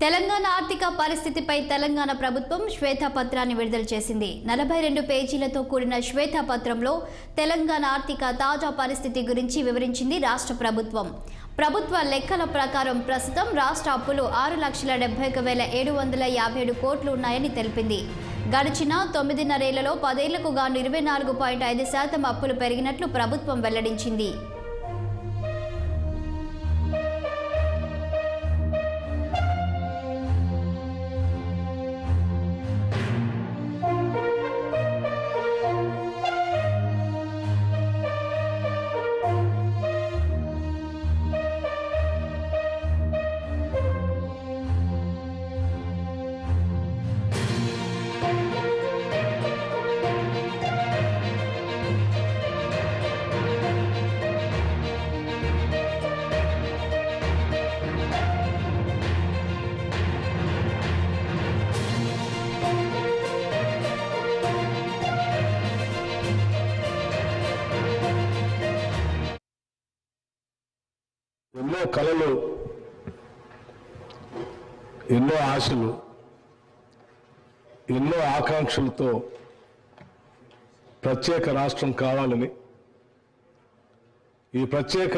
తెలంగాణ ఆర్థిక పరిస్థితిపై తెలంగాణ ప్రభుత్వం శ్వేతపత్రాన్ని విడుదల చేసింది. 42 పేజీలతో కూడిన శ్వేతపత్రంలో తెలంగాణ ఆర్థిక తాజా పరిస్థితి గురించి వివరించింది రాష్ట్ర ప్రభుత్వం. ప్రభుత్వ లెక్కల ప్రకారం ప్రస్తుతం రాష్ట్ర అప్పులు 6,71,757 కోట్లు ఉన్నాయని తెలిపింది. గడిచిన 9.5 ఏళ్లలో 10 ఏళ్లకు గాను 24.5% అప్పులు పెరిగినట్లు ప్రభుత్వం వెల్లడించింది. ఎన్నో కలలు, ఎన్నో ఆశలు, ఎన్నో ఆకాంక్షలతో ప్రత్యేక రాష్ట్రం కావాలని, ఈ ప్రత్యేక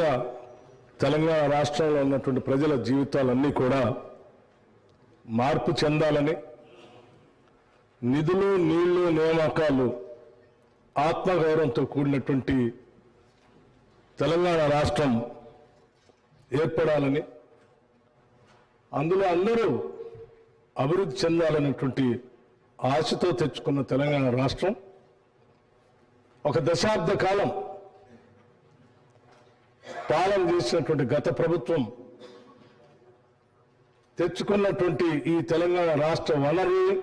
తెలంగాణ రాష్ట్రంలో ఉన్నటువంటి ప్రజల జీవితాలన్నీ కూడా మార్పు చెందాలని, నిధులు, నీళ్లు, నియామకాలు, ఆత్మగౌరవంతో కూడినటువంటి తెలంగాణ రాష్ట్రం ఏర్పడాలని, అందులో అందరూ అభివృద్ధి చెందాలనేటువంటి ఆశతో తెచ్చుకున్న తెలంగాణ రాష్ట్రం ఒక దశాబ్ద కాలం పాలన చేసినటువంటి గత ప్రభుత్వం తెచ్చుకున్నటువంటి ఈ తెలంగాణ రాష్ట్ర వనరుల్ని,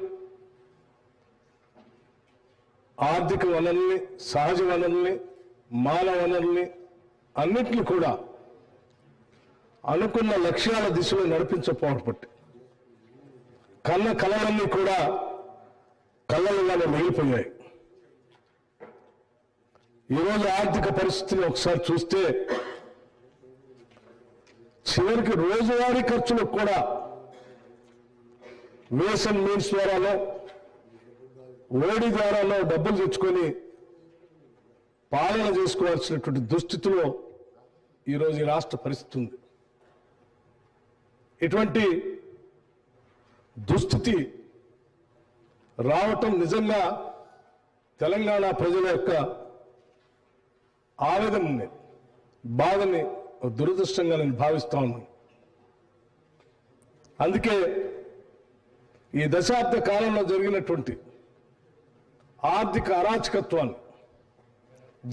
ఆర్థిక వనరుల్ని, సహజ వనరుల్ని, మానవ వనరుల్ని అన్నింటినీ కూడా అనుకున్న లక్ష్యాల దిశలో నడిపించకపోవడం కన్న కళలన్నీ కూడా కళ్ళలుగానే మిగిలిపోయాయి. ఈరోజు ఆర్థిక పరిస్థితిని ఒకసారి చూస్తే చివరికి రోజువారీ ఖర్చులకు కూడా వేస్ అండ్ మీన్స్ ద్వారానో, ఓడి ద్వారానో డబ్బులు తెచ్చుకొని పాలన చేసుకోవాల్సినటువంటి దుస్థితిలో ఈరోజు ఈ రాష్ట్ర పరిస్థితి ఉంది. ఇటువంటి దుస్థితి రావటం నిజంగా తెలంగాణ ప్రజల యొక్క ఆవేదనని, బాధని దురదృష్టంగా నేను భావిస్తా ఉన్నాను. అందుకే ఈ దశాబ్ద కాలంలో జరిగినటువంటి ఆర్థిక అరాచకత్వాన్ని,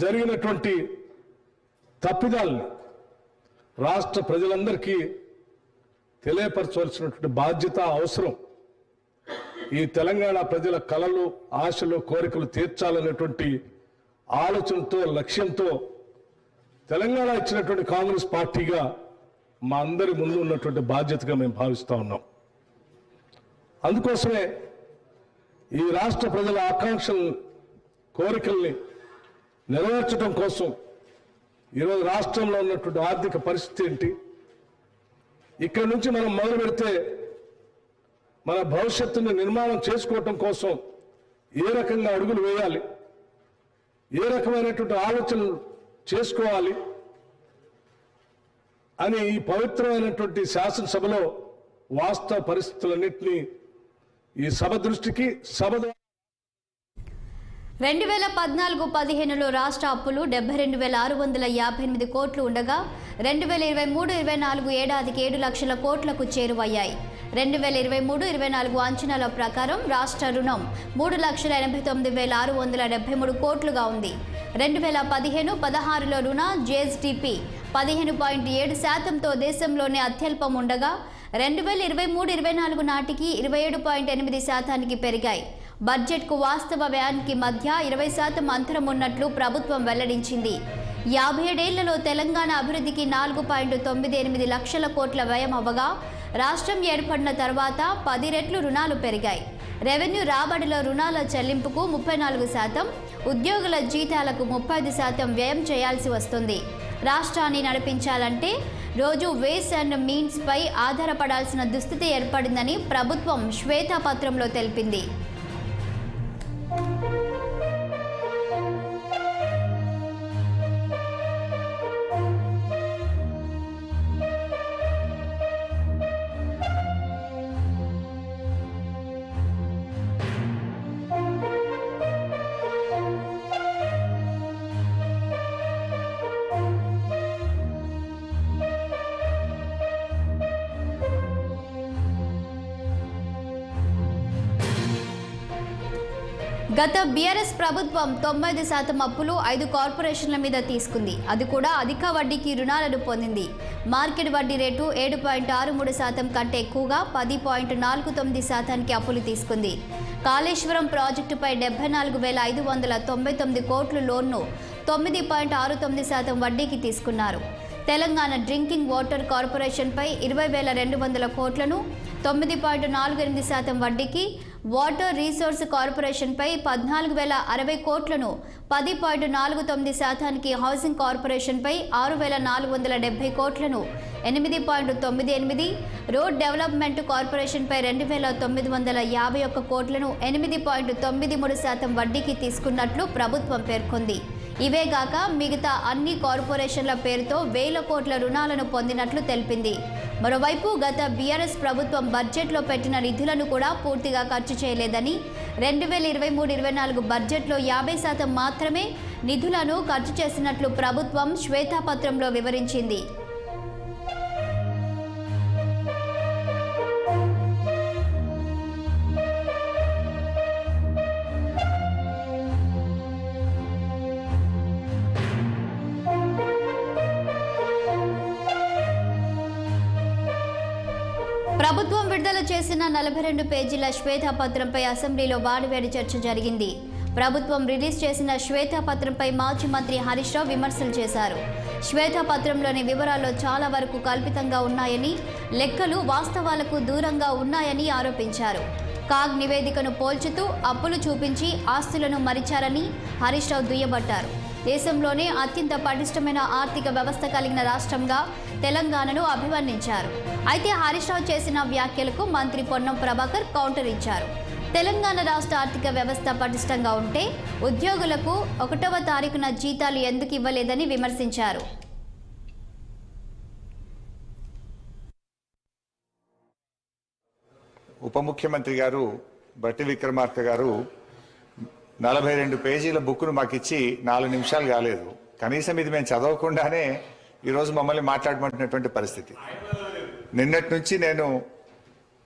జరిగినటువంటి తప్పిదాలని రాష్ట్ర ప్రజలందరికీ తెలియపరచవలసినటువంటి బాధ్యత, అవసరం. ఈ తెలంగాణ ప్రజల కలలు, ఆశలు, కోరికలు తీర్చాలనేటువంటి ఆలోచనతో, లక్ష్యంతో తెలంగాణ ఇచ్చినటువంటి కాంగ్రెస్ పార్టీగా మా అందరి ముందు ఉన్నటువంటి బాధ్యతగా మేము భావిస్తా ఉన్నాం. అందుకోసమే ఈ రాష్ట్ర ప్రజల ఆకాంక్షలను, కోరికల్ని నెరవేర్చడం కోసం ఈరోజు రాష్ట్రంలో ఉన్నటువంటి ఆర్థిక పరిస్థితి ఏంటి, ఇక్కడి నుంచి మనం మొదలు పెడితే మన భవిష్యత్తును నిర్మాణం చేసుకోవటం కోసం ఏ రకంగా అడుగులు వేయాలి, ఏ రకమైనటువంటి ఆలోచనలు చేసుకోవాలి అని ఈ పవిత్రమైనటువంటి శాసనసభలో వాస్తవ పరిస్థితులన్నింటినీ ఈ సభ దృష్టికి, సభ 2014-15లో రాష్ట్ర అప్పులు 72,658 కోట్లు ఉండగా 2023-24 ఏడాదికి 7 లక్షల కోట్లకు చేరువయ్యాయి. 2023-24 అంచనాల ప్రకారం రాష్ట్ర రుణం 3,89,673 కోట్లుగా ఉంది. 2015-16లో రుణ జిఎస్డిపి 15.7%తో దేశంలోనే అత్యల్పం ఉండగా 2023-24 నాటికి 27.8%కి పెరిగాయి. బడ్జెట్కు వాస్తవ వ్యయానికి మధ్య 20% అంతరం ఉన్నట్లు ప్రభుత్వం వెల్లడించింది. 57 ఏళ్లలో తెలంగాణ అభివృద్ధికి 4.98 లక్షల కోట్ల వ్యయం అవ్వగా రాష్ట్రం ఏర్పడిన తర్వాత 10 రెట్లు రుణాలు పెరిగాయి. రెవెన్యూ రాబడిలో రుణాల చెల్లింపుకు 34%, ఉద్యోగుల జీతాలకు 35% వ్యయం చేయాల్సి వస్తుంది. రాష్ట్రాన్ని నడిపించాలంటే రోజు వేస్ అండ్ మీన్స్ పై ఆధారపడాల్సిన దుస్థితి ఏర్పడిందని ప్రభుత్వం శ్వేతపత్రంలో తెలిపింది. గత బీఆర్ఎస్ ప్రభుత్వం 95% అప్పులు 5 కార్పొరేషన్ల మీద తీసుకుంది. అది కూడా అధిక వడ్డీకి రుణాలను పొందింది. మార్కెట్ వడ్డీ రేటు 7.63% కంటే ఎక్కువగా 10.49%కి అప్పులు తీసుకుంది. కాళేశ్వరం ప్రాజెక్టుపై 74,599 కోట్ల లోన్ను 9.69% వడ్డీకి తీసుకున్నారు. తెలంగాణ డ్రింకింగ్ వాటర్ కార్పొరేషన్పై 20,200 కోట్లను 9.48% వడ్డీకి, వాటర్ రీసోర్స్ కార్పొరేషన్పై 14,060 కోట్లను 10.49%కి, హౌసింగ్ కార్పొరేషన్పై 6,470 కోట్లను 8.98%, రోడ్ డెవలప్మెంట్ కార్పొరేషన్పై 2,951 కోట్లను 8.93% వడ్డీకి తీసుకున్నట్లు ప్రభుత్వం పేర్కొంది. ఇవేగాక మిగతా అన్ని కార్పొరేషన్ల పేరుతో 1,000 కోట్ల రుణాలను పొందినట్లు తెలిపింది. మరోవైపు గత బీఆర్ఎస్ ప్రభుత్వం బడ్జెట్లో పెట్టిన నిధులను కూడా పూర్తిగా ఖర్చు చేయలేదని, 2023-24 బడ్జెట్లో 50% మాత్రమే నిధులను ఖర్చు చేసినట్లు ప్రభుత్వం శ్వేతపత్రంలో వివరించింది. ప్రభుత్వం విడుదల చేసిన 42 పేజీల శ్వేతపత్రంపై అసెంబ్లీలో వాడివేడి చర్చ జరిగింది. ప్రభుత్వం రిలీజ్ చేసిన శ్వేతపత్రంపై మాజీ మంత్రి హరీష్ రావు విమర్శలు చేశారు. శ్వేతపత్రంలోని వివరాల్లో చాలా వరకు కల్పితంగా ఉన్నాయని, లెక్కలు వాస్తవాలకు దూరంగా ఉన్నాయని ఆరోపించారు. కాగ్ నివేదికను పోల్చుతూ అప్పులు చూపించి ఆస్తులను మరిచారని హరీష్ రావు దుయ్యబట్టారు. దేశంలోనే అత్యంత పటిష్టమైన ఆర్థిక వ్యవస్థ కలిగిన రాష్ట్రంగా తెలంగాణను అభివర్ణించారు. అయితే హరీష్ రావు చేసిన వ్యాఖ్యలకు మంత్రి పొన్నం ప్రభాకర్ కౌంటర్ ఇచ్చారు. తెలంగాణ రాష్ట్ర ఆర్థిక వ్యవస్థ పటిష్టంగా ఉంటే ఉద్యోగులకు 1వ తారీఖున జీతాలు ఎందుకు ఇవ్వలేదని విమర్శించారు. ఉప ముఖ్యమంత్రి గారు బట్టి విక్రమార్క గారు 42 పేజీల బుక్ను మాకు ఇచ్చి 4 నిమిషాలు కాలేదు. కనీసం ఇది మేము చదవకుండానే ఈరోజు మమ్మల్ని మాట్లాడమంటున్నటువంటి పరిస్థితి. నిన్నటి నుంచి నేను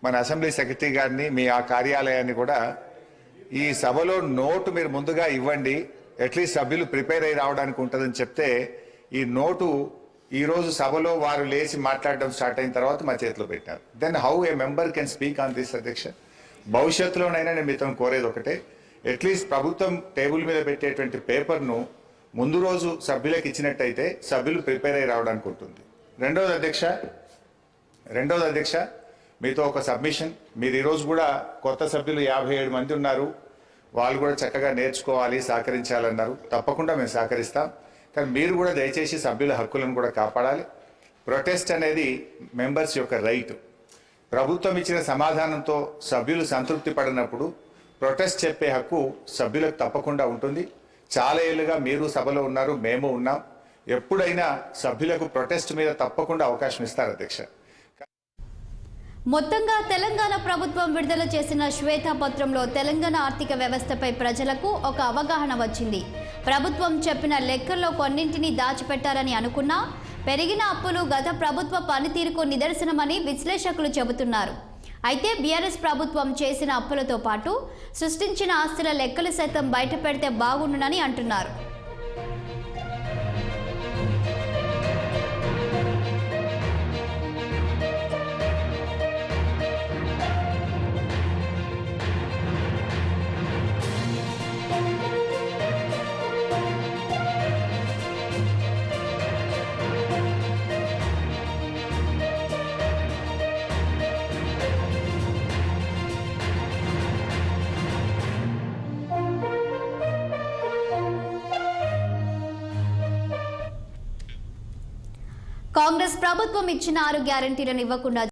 మన అసెంబ్లీ సెక్రటరీ గారిని, మీ ఆ కార్యాలయాన్ని కూడా ఈ సభలో నోటు మీరు ముందుగా ఇవ్వండి, అట్లీస్ట్ సభ్యులు ప్రిపేర్ అయ్యి రావడానికి ఉంటుందని చెప్తే ఈ నోటు ఈరోజు సభలో వారు లేచి మాట్లాడడం స్టార్ట్ అయిన తర్వాత మా చేతిలో పెట్టారు. Then how a member can speak on this అధ్యక్ష? భవిష్యత్తులోనైనా నేను మీతో కోరేది ఒకటే, అట్లీస్ట్ ప్రభుత్వం టేబుల్ మీద పెట్టేటువంటి పేపర్ను ముందు రోజు సభ్యులకు ఇచ్చినట్టయితే సభ్యులు ప్రిపేర్ అయ్యి రావడానికి ఉంటుంది. రెండోది అధ్యక్ష, మీతో ఒక సబ్మిషన్. మీరు ఈరోజు కూడా కొత్త సభ్యులు 57 మంది ఉన్నారు, వాళ్ళు కూడా చక్కగా నేర్చుకోవాలి, సహకరించాలన్నారు. తప్పకుండా మేము సహకరిస్తాం. కానీ మీరు కూడా దయచేసి సభ్యుల హక్కులను కూడా కాపాడాలి. ప్రొటెస్ట్ అనేది మెంబర్స్ యొక్క రైట్. ప్రభుత్వం ఇచ్చిన సమాధానంతో సభ్యులు సంతృప్తి పడినప్పుడు ప్రొటెస్ట్ చెప్పే హక్కు సభ్యులకు తప్పకుండా ఉంటుంది. చాలా ఏళ్ళుగా మీరు సభలో ఉన్నారు, మేము ఉన్నాం. ఎప్పుడైనా సభ్యులకు ప్రొటెస్ట్ మీద తప్పకుండా అవకాశం ఇస్తారు అధ్యక్ష. మొత్తంగా తెలంగాణ ప్రభుత్వం విడుదల చేసిన శ్వేతపత్రంలో తెలంగాణ ఆర్థిక వ్యవస్థపై ప్రజలకు ఒక అవగాహన వచ్చింది. ప్రభుత్వం చెప్పిన లెక్కల్లో కొన్నింటిని దాచిపెట్టారని అనుకున్నా పెరిగిన అప్పులు గత ప్రభుత్వ పనితీరుకు నిదర్శనమని విశ్లేషకులు చెబుతున్నారు. అయితే బీఆర్ఎస్ ప్రభుత్వం చేసిన అప్పులతో పాటు సృష్టించిన ఆస్తుల లెక్కలు సైతం బయట పెడితే బాగుండునని అంటున్నారు. కాంగ్రెస్ ప్రభుత్వం ఇచ్చిన 6 గ్యారెంటీలను ఇవ్వకుండా